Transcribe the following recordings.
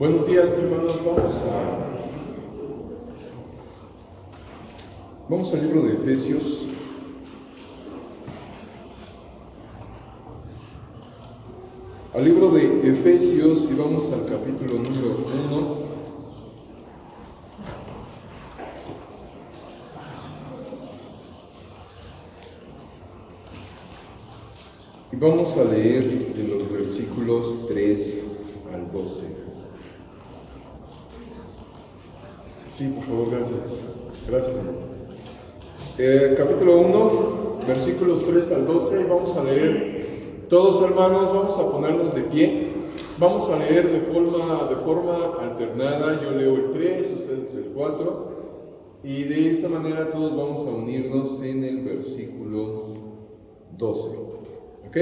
Buenos días, hermanos. Vamos al libro de Efesios. Al libro de Efesios y vamos al capítulo número 1. Y vamos a leer de los versículos 3 al 12. Sí, por favor, gracias. Gracias, hermano. Capítulo 1, versículos 3 al 12. Vamos a leer todos, hermanos. Vamos a ponernos de pie. Vamos a leer de forma alternada. Yo leo el 3, ustedes el 4. Y de esa manera todos vamos a unirnos en el versículo 12. ¿Ok?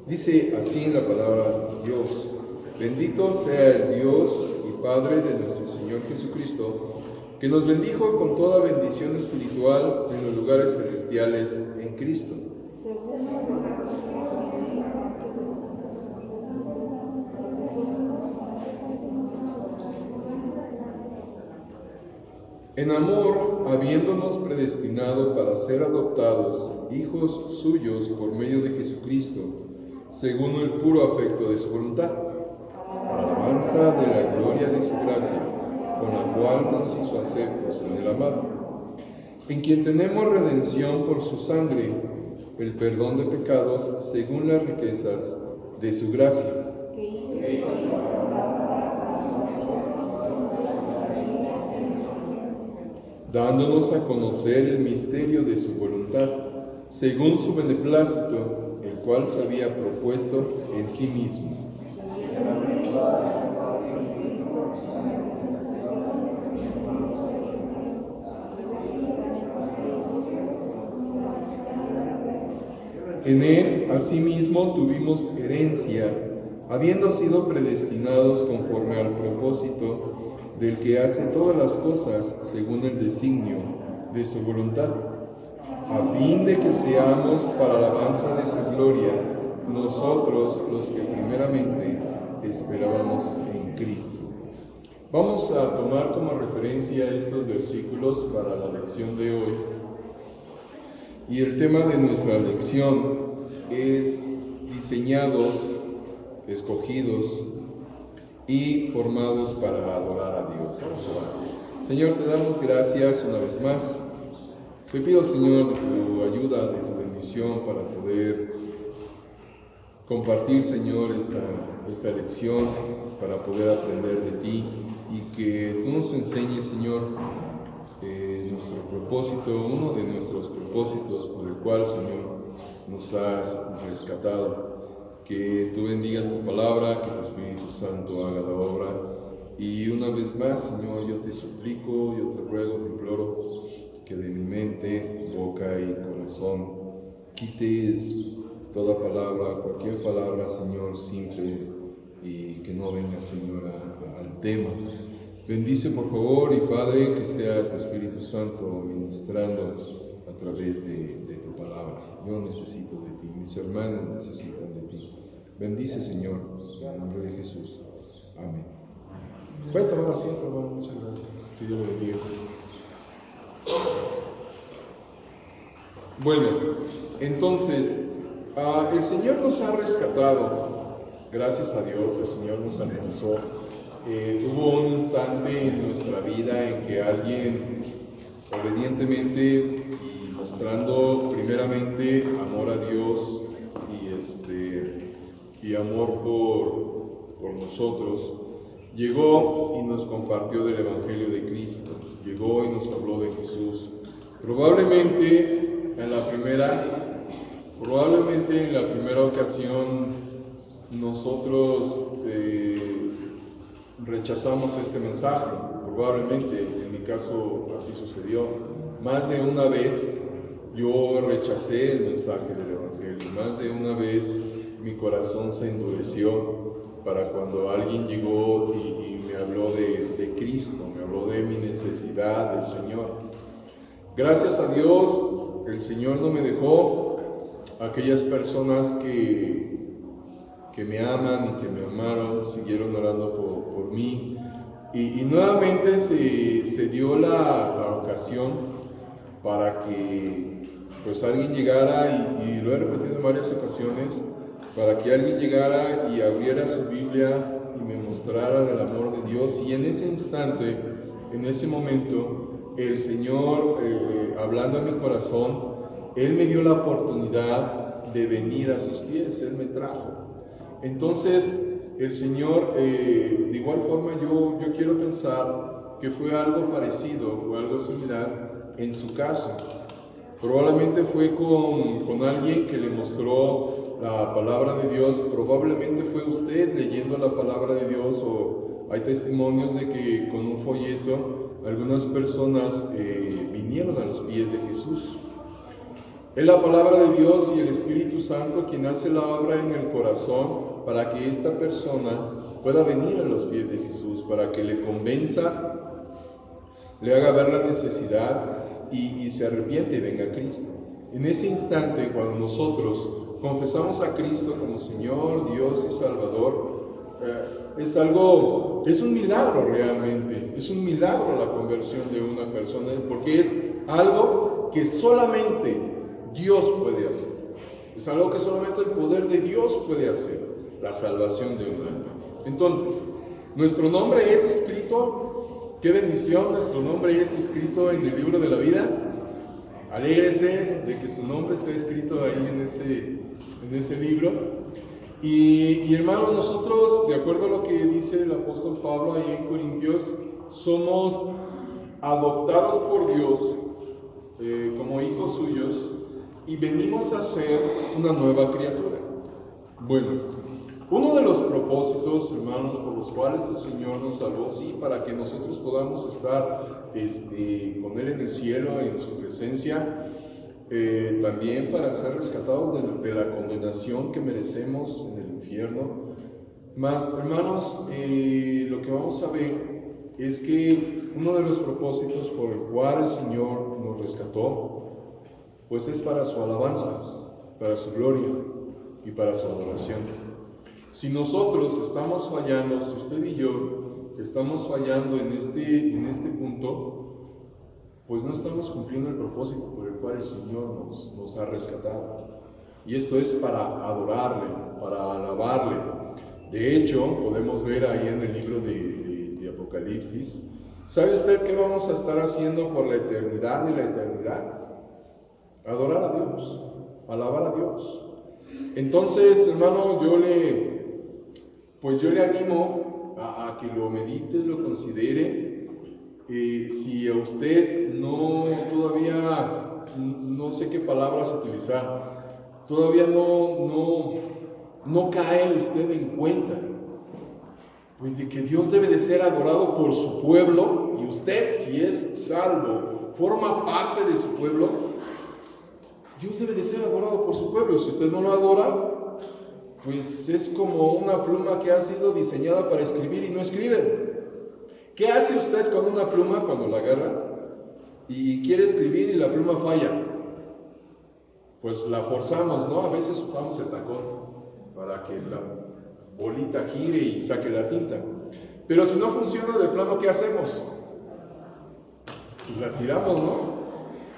Dice así la palabra de Dios: bendito sea el Dios y Padre de nuestro Señor Jesucristo, que nos bendijo con toda bendición espiritual en los lugares celestiales en Cristo. En amor, habiéndonos predestinado para ser adoptados hijos suyos por medio de Jesucristo, según el puro afecto de su voluntad, para alabanza de la gloria de su gracia, con la cual nos hizo aceptos en el amado, en quien tenemos redención por su sangre, el perdón de pecados según las riquezas de su gracia. Dándonos a conocer el misterio de su voluntad, según su beneplácito, el cual se había propuesto en sí mismo. En él, asimismo, tuvimos herencia, habiendo sido predestinados conforme al propósito del que hace todas las cosas según el designio de su voluntad, a fin de que seamos para alabanza de su gloria, nosotros los que primeramente esperábamos en Cristo. Vamos a tomar como referencia estos versículos para la lección de hoy. Y el tema de nuestra lección es diseñados, escogidos y formados para adorar a Dios. Señor, te damos gracias una vez más. Te pido, Señor, de tu ayuda, de tu bendición para poder compartir, Señor, esta lección, para poder aprender de ti y que tú nos enseñes, Señor, nuestro propósito, uno de nuestros propósitos por el cual, Señor, nos has rescatado. Que tú bendigas tu palabra, que tu Espíritu Santo haga la obra. Y una vez más, Señor, yo te suplico, yo te ruego, te imploro, que de mi mente, boca y corazón quites toda palabra, cualquier palabra, Señor, simple y que no venga, Señor, al tema. Bendice, por favor, y Padre, que sea tu Espíritu Santo ministrando a través de tu palabra. Yo necesito de ti, mis hermanos necesitan de ti. Bendice, Señor, en el nombre de Jesús. Amén. Pueden tomar asiento, hermano. Muchas gracias. Que Dios le bendiga. Bueno, entonces, el Señor nos ha rescatado. Gracias a Dios, el Señor nos alcanzó. Hubo un instante en nuestra vida en que alguien obedientemente y mostrando primeramente amor a Dios y amor por nosotros, llegó y nos compartió del Evangelio de Cristo, llegó y nos habló de Jesús. Probablemente en la primera ocasión nosotros rechazamos este mensaje. Probablemente, en mi caso así sucedió. Más de una vez yo rechacé el mensaje del Evangelio. Más de una vez mi corazón se endureció para cuando alguien llegó y me habló de Cristo, me habló de mi necesidad del Señor. Gracias a Dios, el Señor no me dejó aquellas personas que que me aman y que me amaron, siguieron orando por mí. Y nuevamente se dio la ocasión para que pues alguien llegara, y lo he repetido en varias ocasiones, para que alguien llegara y abriera su Biblia y me mostrara del amor de Dios. Y en ese instante, en ese momento, el Señor, hablando a mi corazón, Él me dio la oportunidad de venir a sus pies, Él me trajo. Entonces, el Señor, de igual forma, yo quiero pensar que fue algo parecido, fue algo similar en su caso. Probablemente fue con alguien que le mostró la palabra de Dios, probablemente fue usted leyendo la palabra de Dios, o hay testimonios de que con un folleto algunas personas vinieron a los pies de Jesús. Es la palabra de Dios y el Espíritu Santo quien hace la obra en el corazón para que esta persona pueda venir a los pies de Jesús, para que le convenza, le haga ver la necesidad y se arrepiente y venga a Cristo. En ese instante, cuando nosotros confesamos a Cristo como Señor, Dios y Salvador, es un milagro realmente, es un milagro la conversión de una persona, porque es algo que solamente Dios puede hacer. Es algo que solamente el poder de Dios puede hacer, la salvación de un alma. Entonces, nuestro nombre es escrito, qué bendición, nuestro nombre es escrito en el libro de la vida. Alégrese de que su nombre esté escrito ahí en ese libro. Y hermanos, nosotros, de acuerdo a lo que dice el apóstol Pablo ahí en Corintios, somos adoptados por Dios como hijos suyos, y venimos a ser una nueva criatura. Bueno, uno de los propósitos, hermanos, por los cuales el Señor nos salvó, sí, para que nosotros podamos estar con Él en el cielo, en su presencia, también para ser rescatados de la condenación que merecemos en el infierno. Mas, hermanos, lo que vamos a ver es que uno de los propósitos por el cual el Señor nos rescató, pues es para su alabanza, para su gloria y para su adoración. Si nosotros estamos fallando, si usted y yo estamos fallando en este punto, pues no estamos cumpliendo el propósito por el cual el Señor nos ha rescatado. Y esto es para adorarle, para alabarle. De hecho, podemos ver ahí en el libro de Apocalipsis, ¿sabe usted qué vamos a estar haciendo por la eternidad y la eternidad? Adorar a Dios, alabar a Dios. Entonces, hermano, yo le animo a que lo medite, lo considere. Si a usted todavía no sé qué palabras utilizar, todavía no cae usted en cuenta, pues de que Dios debe de ser adorado por su pueblo, y usted, si es salvo, forma parte de su pueblo. Dios debe de ser adorado por su pueblo. Si usted no lo adora, pues es como una pluma que ha sido diseñada para escribir y no escribe. ¿Qué hace usted con una pluma cuando la agarra y quiere escribir y la pluma falla? Pues la forzamos, ¿no? A veces usamos el tacón para que la bolita gire y saque la tinta. Pero si no funciona de plano, ¿qué hacemos? Pues la tiramos, ¿no?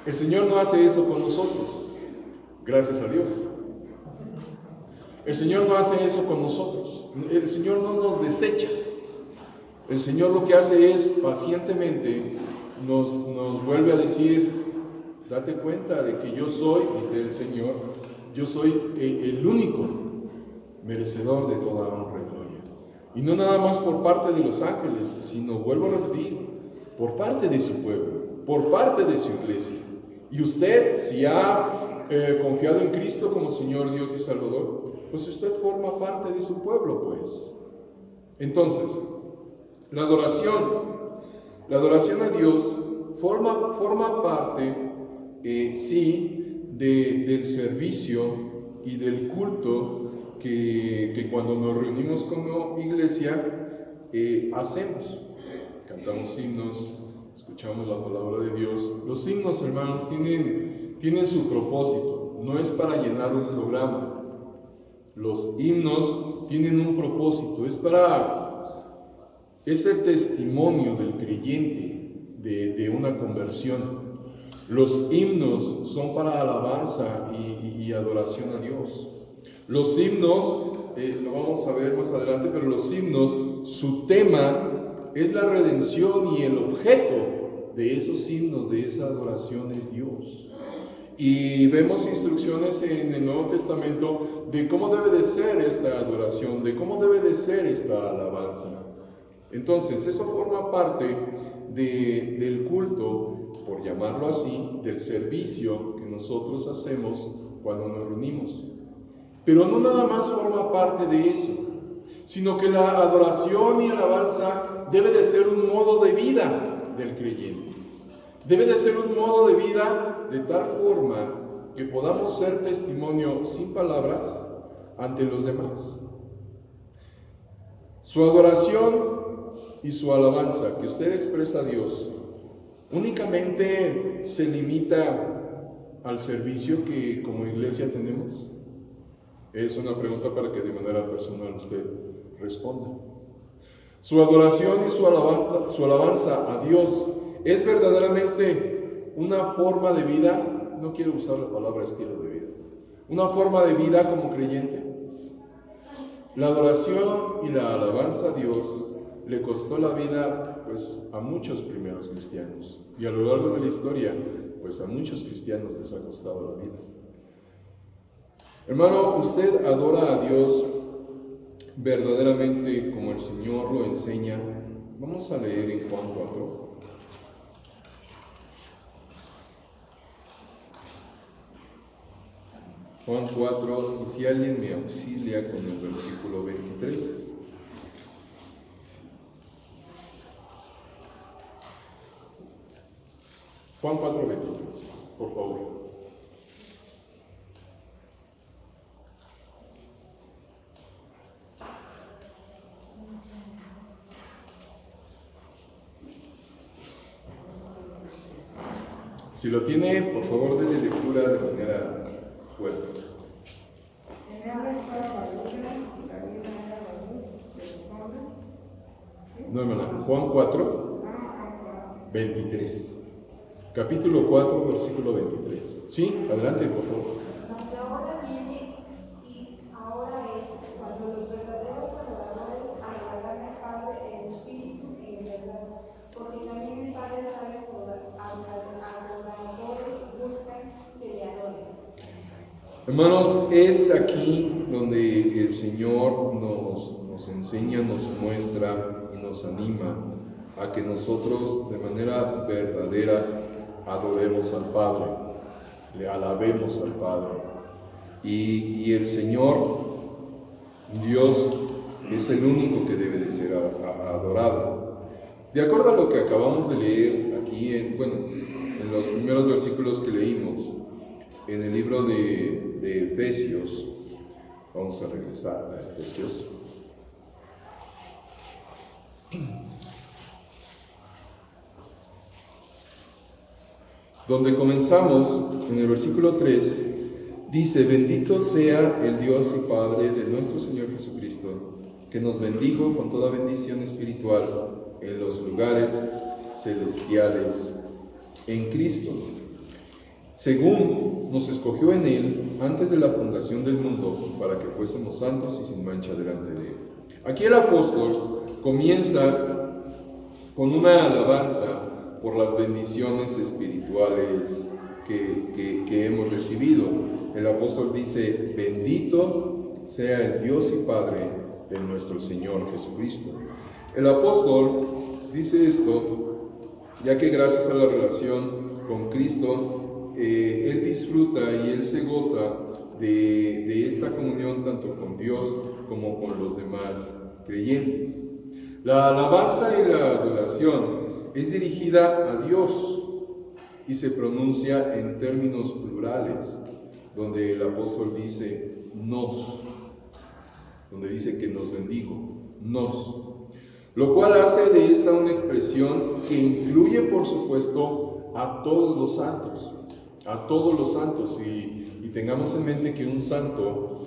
El Señor no hace eso con nosotros. Gracias a Dios. El Señor no hace eso con nosotros. El Señor no nos desecha. El Señor lo que hace es pacientemente nos vuelve a decir: date cuenta de que yo soy, dice el Señor, yo soy el único merecedor de toda honra y gloria. Y no nada más por parte de los ángeles, sino, vuelvo a repetir, por parte de su pueblo, por parte de su iglesia. Y usted, si ha confiado en Cristo como Señor, Dios y Salvador, pues usted forma parte de su pueblo, pues. Entonces, la adoración a Dios forma parte, sí, del servicio y del culto que cuando nos reunimos como iglesia hacemos. Cantamos himnos, escuchamos la palabra de Dios. Los himnos, hermanos, tienen su propósito, no es para llenar un programa. Los himnos tienen un propósito, es el testimonio del creyente de una conversión. Los himnos son para alabanza y adoración a Dios. Los himnos, lo vamos a ver más adelante, pero los himnos, su tema es la redención, y el objeto de esos himnos, de esa adoración, es Dios. Y vemos instrucciones en el Nuevo Testamento de cómo debe de ser esta adoración, de cómo debe de ser esta alabanza. Entonces, eso forma parte del culto, por llamarlo así, del servicio que nosotros hacemos cuando nos reunimos. Pero no nada más forma parte de eso, sino que la adoración y alabanza debe de ser un modo de vida del creyente. Debe de ser un modo de vida de tal forma que podamos ser testimonio sin palabras ante los demás. Su adoración y su alabanza que usted expresa a Dios únicamente se limita al servicio que como iglesia tenemos. Es una pregunta para que de manera personal usted responda. Su adoración y su alabanza a Dios es verdaderamente una forma de vida, no quiero usar la palabra estilo de vida, una forma de vida como creyente. La adoración y la alabanza a Dios le costó la vida a muchos primeros cristianos, y a lo largo de la historia a muchos cristianos les ha costado la vida. Hermano, usted adora a Dios verdaderamente como el Señor lo enseña. Vamos a leer en Juan 4. Juan 4, y si alguien me auxilia con el versículo 23. Juan 4, 23, por favor. Si lo tiene, por favor, denle lectura de manera fuerte. No, hermana, Juan 4, 23. Capítulo 4, versículo 23. Sí, adelante, por favor. Mas ahora viene y ahora es cuando los verdaderos adoradores adorarán al Padre en espíritu y en verdad, porque también el Padre tales adoradores buscan que le adoren. Hermanos, es aquí donde el Señor nos enseña, nos muestra y nos anima a que nosotros de manera verdadera adoremos al Padre, le alabemos al Padre. Y el Señor, Dios, es el único que debe de ser adorado. De acuerdo a lo que acabamos de leer aquí, en los primeros versículos que leímos, en el libro de Efesios, vamos a regresar a Efesios. Donde comenzamos, en el versículo 3, dice: bendito sea el Dios y Padre de nuestro Señor Jesucristo, que nos bendijo con toda bendición espiritual en los lugares celestiales en Cristo, según nos escogió en Él antes de la fundación del mundo, para que fuésemos santos y sin mancha delante de Él. Aquí el apóstol comienza con una alabanza por las bendiciones espirituales que hemos recibido. El apóstol dice: bendito sea el Dios y Padre de nuestro Señor Jesucristo. El apóstol dice esto ya que gracias a la relación con Cristo, él disfruta y él se goza de esta comunión tanto con Dios como con los demás creyentes. La alabanza y la adoración es dirigida a Dios y se pronuncia en términos plurales, donde el apóstol dice nos, donde dice que nos bendijo, nos, lo cual hace de esta una expresión que incluye, por supuesto, a todos los santos, y y tengamos en mente que un santo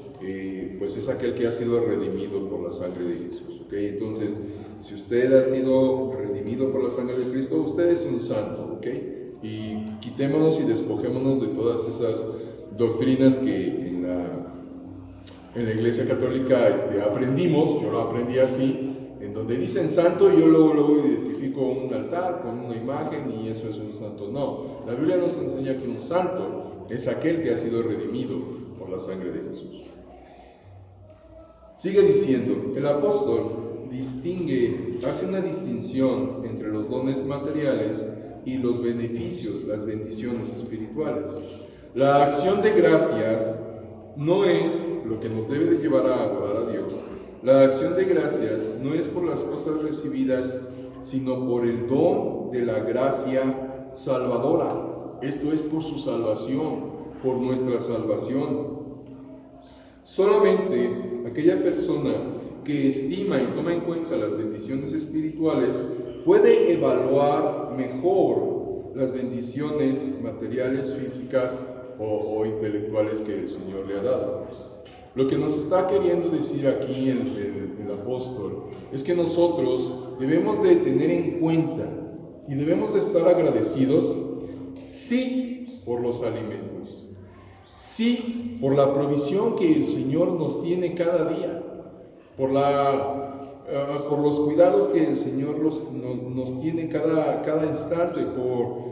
pues es aquel que ha sido redimido por la sangre de Jesús, ¿ok? Entonces, si usted ha sido redimido por la sangre de Cristo, usted es un santo, ¿ok? Y quitémonos y despojémonos de todas esas doctrinas que en la Iglesia Católica aprendimos. Yo lo aprendí así, en donde dicen santo, yo luego identifico un altar con una imagen y eso es un santo. No, la Biblia nos enseña que un santo es aquel que ha sido redimido por la sangre de Jesús. Sigue diciendo, el apóstol hace una distinción entre los dones materiales y los beneficios, las bendiciones espirituales. La acción de gracias no es lo que nos debe de llevar a adorar a Dios. La acción de gracias no es por las cosas recibidas, sino por el don de la gracia salvadora. Esto es por su salvación, por nuestra salvación. Solamente aquella persona que estima y toma en cuenta las bendiciones espirituales puede evaluar mejor las bendiciones materiales, físicas o intelectuales que el Señor le ha dado. Lo que nos está queriendo decir aquí el apóstol es que nosotros debemos de tener en cuenta y debemos de estar agradecidos, sí, por los alimentos, sí, por la provisión que el Señor nos tiene cada día, por los cuidados que el Señor nos tiene cada instante, por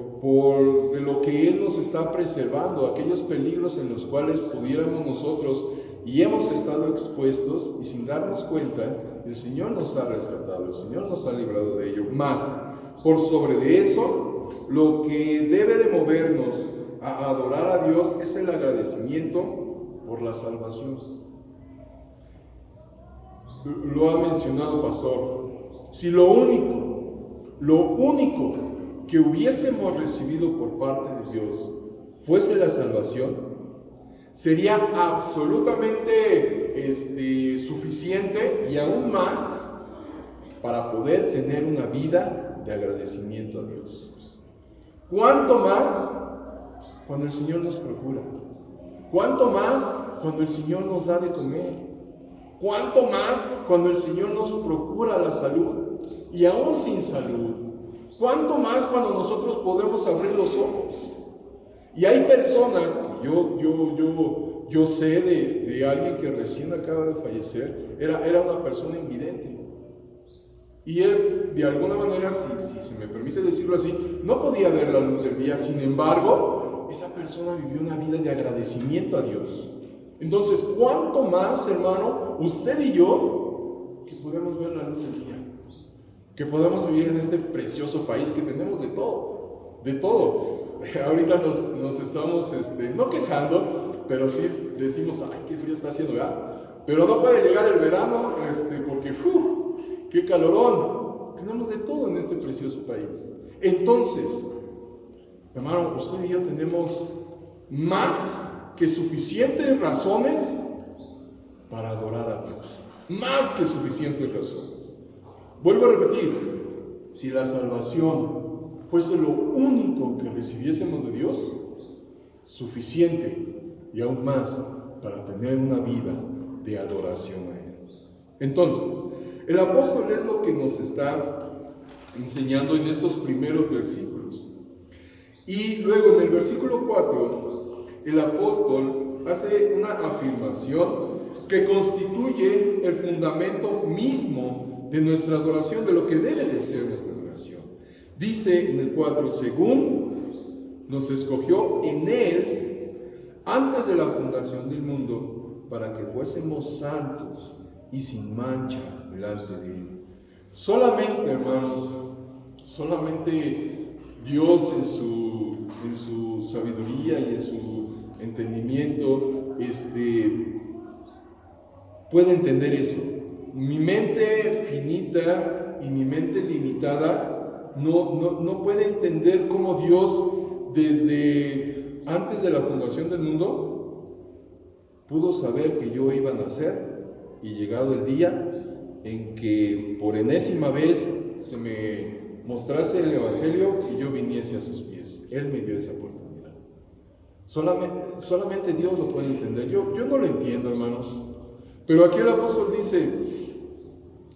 de lo que Él nos está preservando, aquellos peligros en los cuales pudiéramos nosotros y hemos estado expuestos y sin darnos cuenta, el Señor nos ha rescatado, el Señor nos ha librado de ello. Más, por sobre de eso, lo que debe de movernos a adorar a Dios es el agradecimiento por la salvación. Lo ha mencionado Pastor. Si lo único que hubiésemos recibido por parte de Dios fuese la salvación, sería absolutamente suficiente y aún más para poder tener una vida de agradecimiento a Dios. ¿Cuánto más cuando el Señor nos procura? ¿Cuánto más cuando el Señor nos da de comer? ¿Cuánto más cuando el Señor nos procura la salud? Y aún sin salud, ¿cuánto más cuando nosotros podemos abrir los ojos? Y hay personas, yo sé de alguien que recién acaba de fallecer, era una persona invidente. Y él, de alguna manera, si se me permite decirlo así, no podía ver la luz del día. Sin embargo, esa persona vivió una vida de agradecimiento a Dios. Entonces, ¿cuánto más, hermano, usted y yo, que podemos ver la luz del día? Que podemos vivir en este precioso país que tenemos de todo, de todo. Ahorita nos estamos, no quejando, pero sí decimos, ay, qué frío está haciendo, ¿verdad? Pero no puede llegar el verano, porque, qué calorón. Tenemos de todo en este precioso país. Entonces, hermano, usted y yo tenemos más que suficientes razones para adorar a Dios. Más que suficientes razones. Vuelvo a repetir, si la salvación fuese lo único que recibiésemos de Dios, suficiente y aún más para tener una vida de adoración a Él. Entonces, el apóstol es lo que nos está enseñando en estos primeros versículos. Y luego en el versículo 4, el apóstol hace una afirmación que constituye el fundamento mismo de nuestra adoración, de lo que debe de ser nuestra adoración. Dice en el 4, según nos escogió en Él antes de la fundación del mundo, para que fuésemos santos y sin mancha delante de Él. Solamente, hermanos, solamente Dios en su sabiduría y en su entendimiento puede entender eso. Mi mente finita y mi mente limitada no puede entender cómo Dios desde antes de la fundación del mundo pudo saber que yo iba a nacer, y llegado el día en que por enésima vez se me mostrase el Evangelio y yo viniese a sus pies. Él me dio esa oportunidad. Solamente Dios lo puede entender. Yo no lo entiendo, hermanos. Pero aquí el apóstol dice,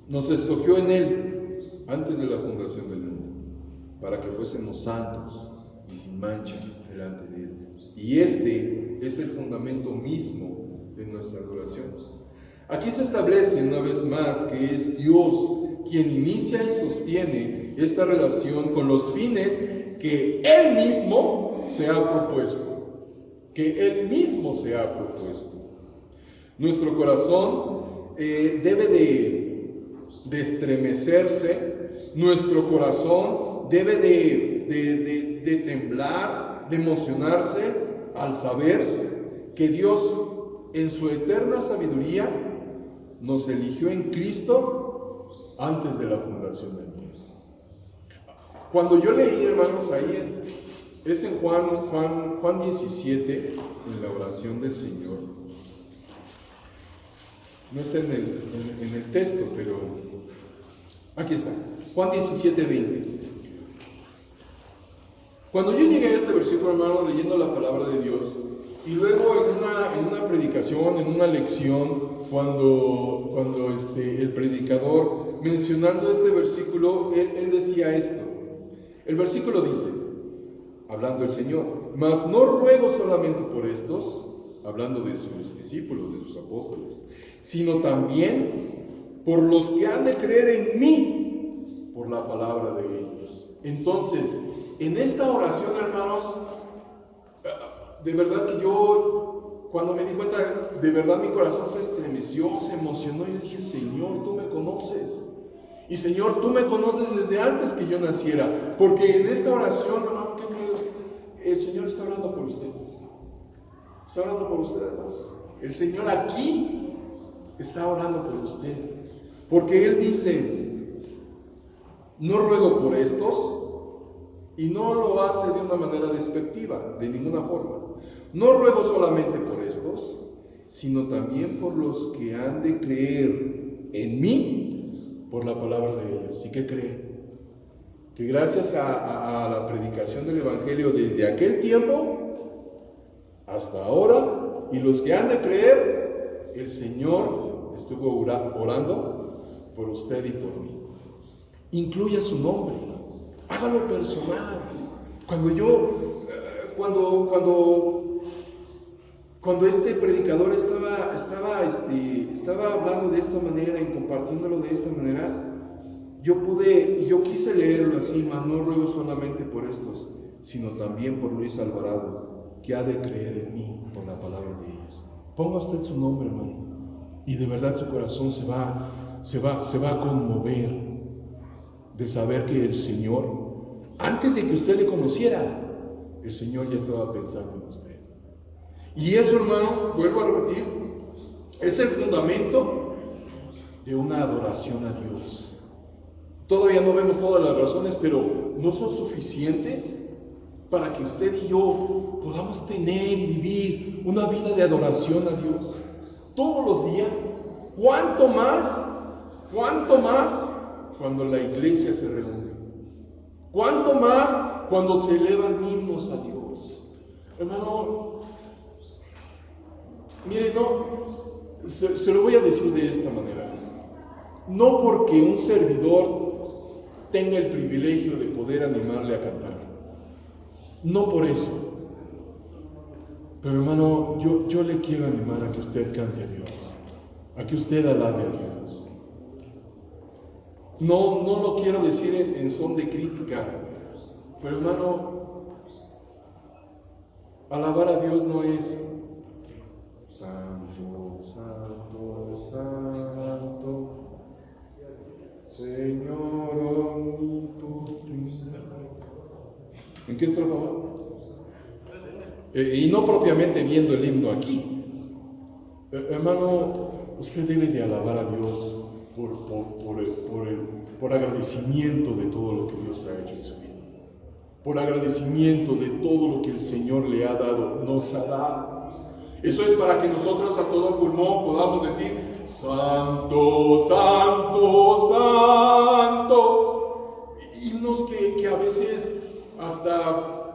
nos escogió en Él antes de la fundación del mundo, para que fuésemos santos y sin mancha delante de Él. Y este es el fundamento mismo de nuestra adoración. Aquí se establece una vez más que es Dios quien inicia y sostiene esta relación con los fines que Él mismo se ha propuesto. Nuestro corazón debe de estremecerse, nuestro corazón debe de temblar, de emocionarse al saber que Dios en su eterna sabiduría nos eligió en Cristo antes de la fundación del mundo. Cuando yo leí, hermanos, ahí es en Juan 17, en la oración del Señor. No está en el texto, pero aquí está. Juan 17, 20. Cuando yo llegué a este versículo, hermano, leyendo la palabra de Dios, y luego en una predicación, en una lección, cuando el predicador, mencionando este versículo, él decía esto. El versículo dice, hablando el Señor, mas no ruego solamente por estos, hablando de sus discípulos, de sus apóstoles, sino también por los que han de creer en mí, por la palabra de ellos. Entonces, en esta oración, hermanos, de verdad que yo, cuando me di cuenta, de verdad mi corazón se estremeció, se emocionó. Yo dije, Señor, tú me conoces. Y Señor, tú me conoces desde antes que yo naciera. Porque en esta oración, hermano, ¿qué cree usted? El Señor está hablando por usted. Está orando por usted, hermano. El Señor aquí está orando por usted. Porque Él dice, no ruego por estos, y no lo hace de una manera despectiva, de ninguna forma. No ruego solamente por estos, sino también por los que han de creer en mí por la palabra de ellos. ¿Y qué cree? Que gracias a la predicación del Evangelio desde aquel tiempo hasta ahora, y los que han de creer, el Señor estuvo orando por usted y por mí. Incluya su nombre, hágalo personal. Cuando este predicador estaba hablando de esta manera y compartiéndolo de esta manera, yo quise leerlo así, mas no ruego solamente por estos, sino también por Luis Alvarado, que ha de creer en mí por la palabra de ellos. Ponga usted su nombre, hermano, y de verdad su corazón se va a conmover de saber que el Señor, antes de que usted le conociera, el Señor ya estaba pensando en usted. Y eso, hermano, vuelvo a repetir, es el fundamento de una adoración a Dios. Todavía no vemos todas las razones, pero no son suficientes para que usted y yo podamos tener y vivir una vida de adoración a Dios todos los días. ¿Cuánto más cuando la iglesia se reúne? ¿Cuánto más cuando se elevan himnos a Dios? Hermano, mire, se lo voy a decir de esta manera. No porque un servidor tenga el privilegio de poder animarle a cantar, no por eso, pero hermano, yo le quiero animar a que usted cante a Dios, a que usted alabe a Dios. No lo quiero decir en son de crítica, pero hermano, alabar a Dios no es Santo, Santo, Santo, Señor omnipotente. ¿En qué estrofa va? Y no propiamente viendo el himno aquí. Hermano, usted debe de alabar a Dios por agradecimiento de todo lo que Dios ha hecho en su vida. Por agradecimiento de todo lo que el Señor le ha dado, nos ha dado. Eso es para que nosotros a todo pulmón podamos decir, Santo, Santo, Santo. Himnos que a veces hasta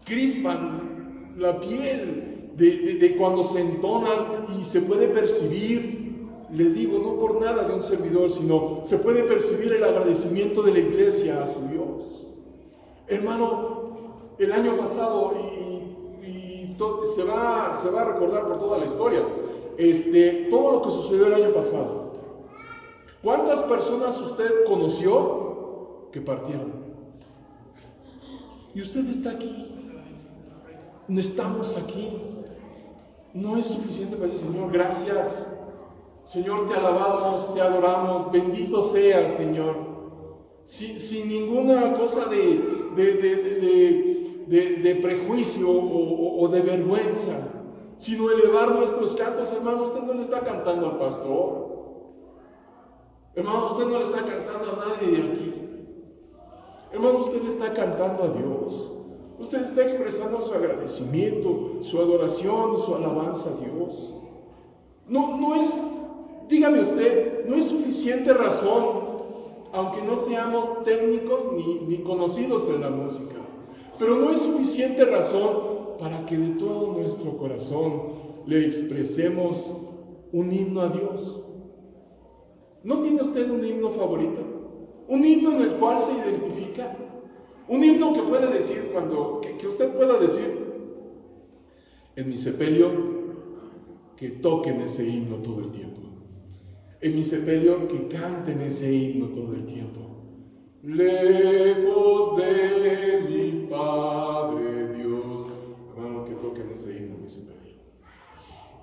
crispan la piel de cuando se entonan y se puede percibir, les digo, no por nada de un servidor, sino se puede percibir el agradecimiento de la iglesia a su Dios. Hermano, el año pasado, se va a recordar por toda la historia, todo lo que sucedió el año pasado. ¿Cuántas personas usted conoció que partieron? Y usted está aquí. No estamos aquí. No es suficiente para decir, Señor, gracias. Señor, te alabamos, te adoramos. Bendito seas, Señor. Sin ninguna cosa de prejuicio o de vergüenza, sino elevar nuestros cantos. Hermano, usted no le está cantando al pastor. Hermano, usted no le está cantando a nadie de aquí. Hermano, usted le está cantando a Dios. Usted está expresando su agradecimiento, su adoración, su alabanza a Dios. No es, dígame usted, no es suficiente razón, aunque no seamos técnicos ni conocidos en la música, pero no es suficiente razón para que de todo nuestro corazón le expresemos un himno a Dios. ¿No tiene usted un himno favorito? Un himno en el cual se identifica. Un himno que puede decir que usted pueda decir en mi sepelio, que toquen ese himno todo el tiempo. En mi sepelio, que canten ese himno todo el tiempo. Lejos de mi Padre Dios. Hermano, que toquen ese himno en mi sepelio.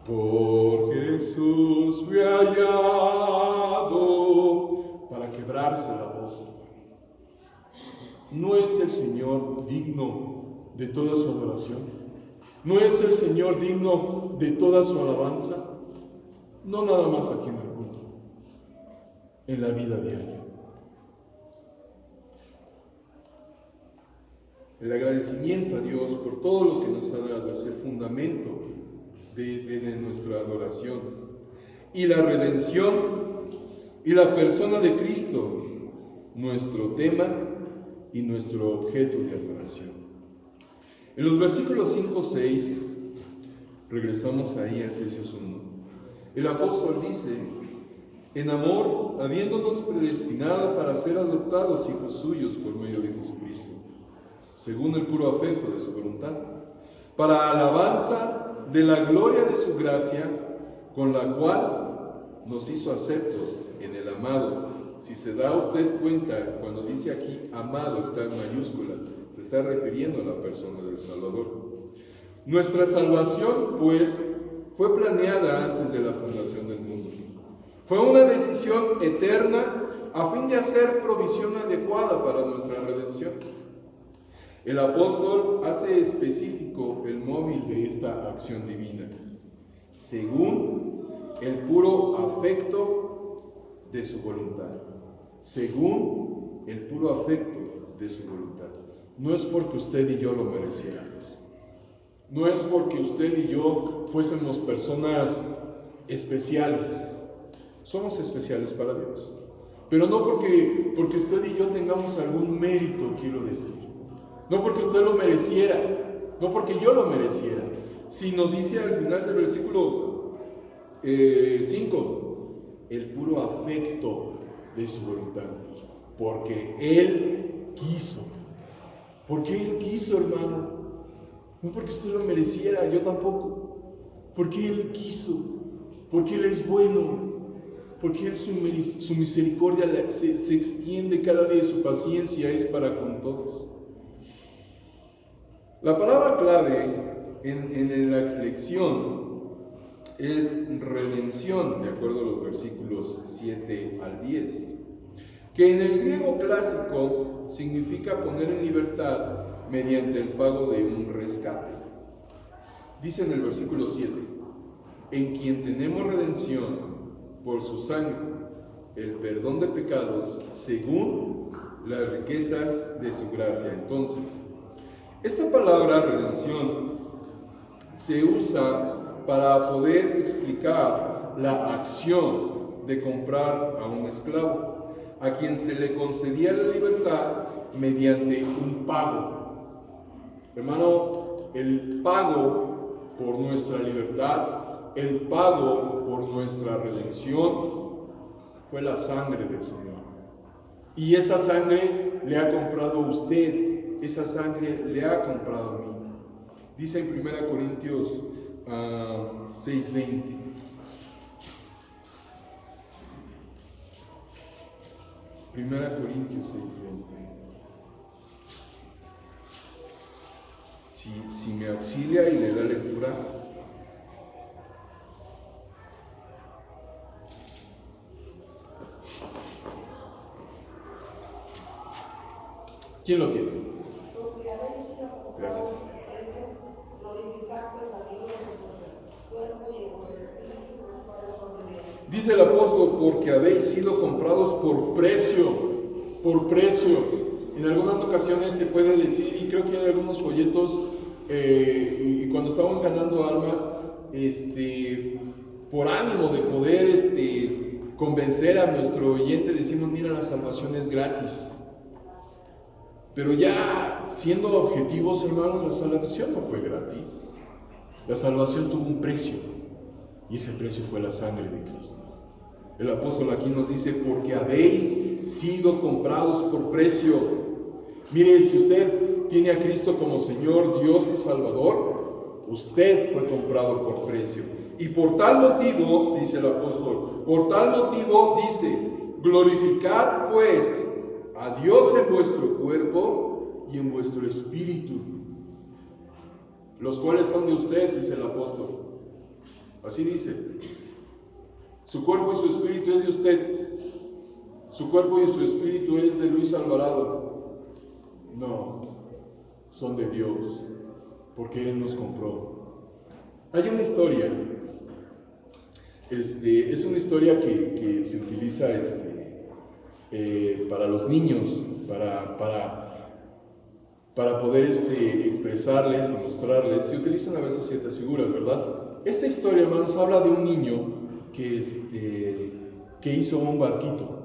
Por Jesús fui hallado, para quebrarse la voz. ¿No es el Señor digno de toda su adoración? ¿No es el Señor digno de toda su alabanza? No nada más aquí en el culto, en la vida diaria. El agradecimiento a Dios por todo lo que nos ha dado es el fundamento de nuestra adoración. Y la redención y la persona de Cristo, nuestro tema y nuestro objeto de adoración. En los versículos 5-6, regresamos ahí a Efesios 1, el apóstol dice: en amor, habiéndonos predestinado para ser adoptados hijos suyos por medio de Jesucristo, según el puro afecto de su voluntad, para alabanza de la gloria de su gracia, con la cual nos hizo aceptos en el amado. Si se da usted cuenta, cuando dice aquí amado está en mayúscula, se está refiriendo a la persona del Salvador. Nuestra salvación, pues, fue planeada antes de la fundación del mundo. Fue una decisión eterna a fin de hacer provisión adecuada para nuestra redención. El apóstol hace específico el móvil de esta acción divina, según el puro afecto de su voluntad. Según el puro afecto de su voluntad. No es porque usted y yo lo mereciéramos. No es porque usted y yo fuésemos personas especiales. Somos especiales para Dios. Pero no porque usted y yo tengamos algún mérito, quiero decir. No porque usted lo mereciera. No porque yo lo mereciera. Sino dice al final del versículo 5, el puro afecto de su voluntad, porque Él quiso. Porque Él quiso, hermano. No porque usted lo mereciera, yo tampoco. Porque Él quiso, porque Él es bueno, porque Él su misericordia se extiende cada día, su paciencia es para con todos. La palabra clave en la lección es redención, de acuerdo a los versículos 7 al 10, que en el griego clásico significa poner en libertad mediante el pago de un rescate. Dice en el versículo 7, en quien tenemos redención por su sangre, el perdón de pecados según las riquezas de su gracia. Entonces, esta palabra redención se usa para poder explicar la acción de comprar a un esclavo, a quien se le concedía la libertad mediante un pago. Hermano, el pago por nuestra libertad, el pago por nuestra redención, fue la sangre del Señor. Y esa sangre le ha comprado a usted, esa sangre le ha comprado a mí. Dice en 1 Corintios 6:20. Primera Corintios 6:20. Si me auxilia y le da lectura. ¿Quién lo tiene? Gracias. Dice el apóstol, porque habéis sido comprados por precio, por precio. En algunas ocasiones se puede decir, y creo que hay algunos folletos, y cuando estamos ganando almas, por ánimo de poder convencer a nuestro oyente, decimos, mira, la salvación es gratis. Pero ya siendo objetivos, hermanos, la salvación no fue gratis. La salvación tuvo un precio, y ese precio fue la sangre de Cristo. El apóstol aquí nos dice, porque habéis sido comprados por precio. Mire, si usted tiene a Cristo como Señor, Dios y Salvador, usted fue comprado por precio. Y por tal motivo, dice el apóstol, por tal motivo dice, glorificad pues a Dios en vuestro cuerpo y en vuestro espíritu, los cuales son de usted, dice el apóstol. Así dice. Su cuerpo y su espíritu es de usted. Su cuerpo y su espíritu es de Luis Alvarado. No, son de Dios, porque Él nos compró. Hay una historia. Es una historia que se utiliza para los niños, para poder expresarles y mostrarles. Se utilizan a veces ciertas figuras, ¿verdad? Esta historia, hermanos, habla de un niño que hizo un barquito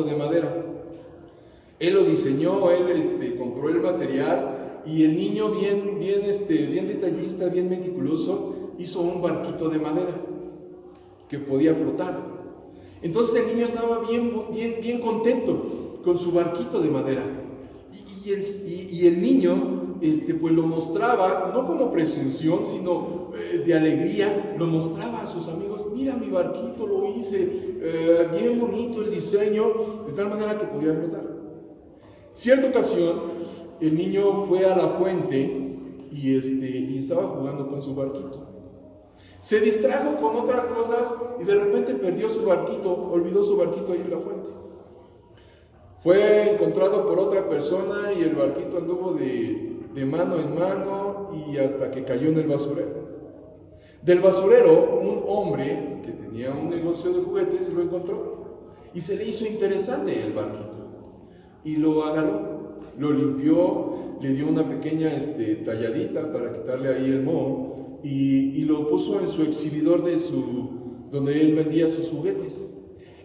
de madera. Él lo diseñó, él compró el material, y el niño bien detallista, bien meticuloso, hizo un barquito de madera que podía flotar. Entonces el niño estaba bien contento con su barquito de madera. Y el niño pues lo mostraba, no como presunción, sino de alegría, lo mostraba a sus amigos. Mira mi barquito, lo hice, bien bonito el diseño, de tal manera que podía flotar. Cierta ocasión, el niño fue a la fuente y estaba jugando con su barquito. Se distrajo con otras cosas y de repente perdió su barquito, olvidó su barquito ahí en la fuente. Fue encontrado por otra persona y el barquito anduvo de mano en mano y hasta que cayó en el basurero. Del basurero, un hombre que tenía un negocio de juguetes lo encontró y se le hizo interesante el barquito y lo agarró, lo limpió, le dio una pequeña talladita para quitarle ahí el moho y lo puso en su exhibidor donde él vendía sus juguetes.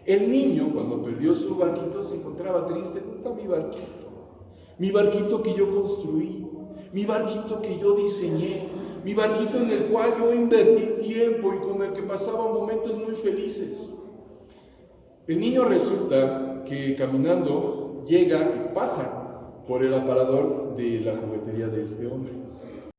El niño, cuando perdió su barquito, se encontraba triste. ¿Dónde está mi barquito? Mi barquito que yo construí, mi barquito que yo diseñé, mi barquito en el cual yo invertí tiempo y con el que pasaba momentos muy felices. El niño resulta que caminando llega y pasa por el aparador de la juguetería de este hombre.